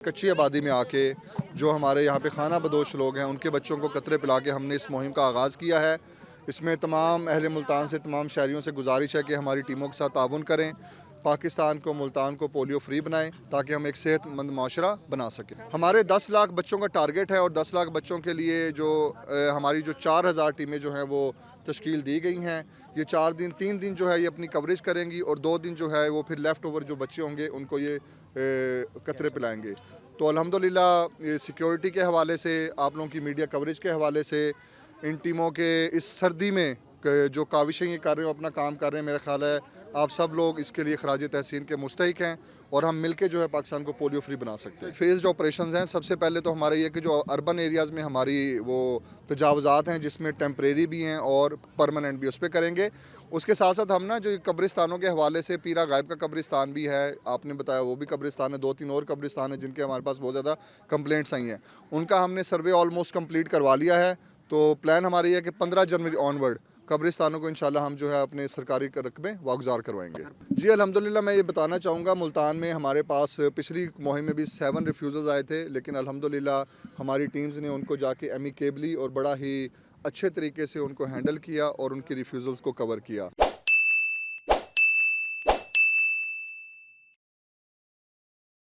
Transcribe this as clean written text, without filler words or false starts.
कच्ची आबादी में आके जो हमारे यहाँ पे खाना बदोश लोग हैं उनके बच्चों को कतरे पिला के हमने इस मुहिम का आगाज़ किया है। इसमें तमाम अहले मुल्तान से तमाम शहरियों से गुजारिश है कि हमारी टीमों के साथ ताउन करें, पाकिस्तान को मुल्तान को पोलियो फ्री बनाएं ताकि हम एक सेहतमंद माशरा बना सकें। हमारे 10 लाख बच्चों का टारगेट है और 10 लाख बच्चों के लिए जो हमारी जो 4000 टीमें जो हैं वो तश्कील दी गई हैं। ये 3 दिन जो है ये अपनी कवरेज करेंगी और 2 दिन जो है वो फिर लेफ़्ट ओवर जो बच्चे होंगे उनको ये कतरे पिलाएंगे। तो अल्हम्दुलिल्लाह सिक्योरिटी के हवाले से, आप लोगों की मीडिया कवरेज के हवाले से, इन टीमों के इस सर्दी में जो काविशें ये कर रहे हो, अपना काम कर रहे हैं, मेरा ख्याल है आप सब लोग इसके लिए खराज तहसीन के मुस्तहिक हैं और हम मिलके जो है पाकिस्तान को पोलियो फ्री बना सकते हैं। फेज़ ऑपरेशंस हैं, सबसे पहले तो हमारे ये कि जो अर्बन एरियाज़ में हमारी वो तजावज़ात हैं जिसमें टेम्परेरी भी हैं और परमानेंट भी, उस पर करेंगे। उसके साथ साथ हम ना जो कब्रिस्तानों के हवाले से, पीरा गायब का कब्रिस्तान भी है, आपने बताया वो भी कब्रिस्तान है, 2-3 और कब्रिस्तान है जिनके हमारे पास बहुत ज़्यादा कंप्लेंट्स आई हैं। उनका हमने सर्वे ऑलमोस्ट कंप्लीट करवा लिया है। तो प्लान हमारी है कि 15 जनवरी ऑनवर्ड कब्रिस्तानों को इंशाल्लाह हम जो है अपने सरकारी रकबे वागुजार करवाएंगे। जी अल्हम्दुलिल्लाह, मैं ये बताना चाहूँगा मुल्तान में हमारे पास पिछली मुहिम में भी 7 रिफ्यूज़ल्स आए थे, लेकिन अल्हम्दुलिल्लाह हमारी टीम्स ने उनको जाके एमिकेबली और बड़ा ही अच्छे तरीके से उनको हैंडल किया और उनकी रिफ्यूज़ल्स को कवर किया।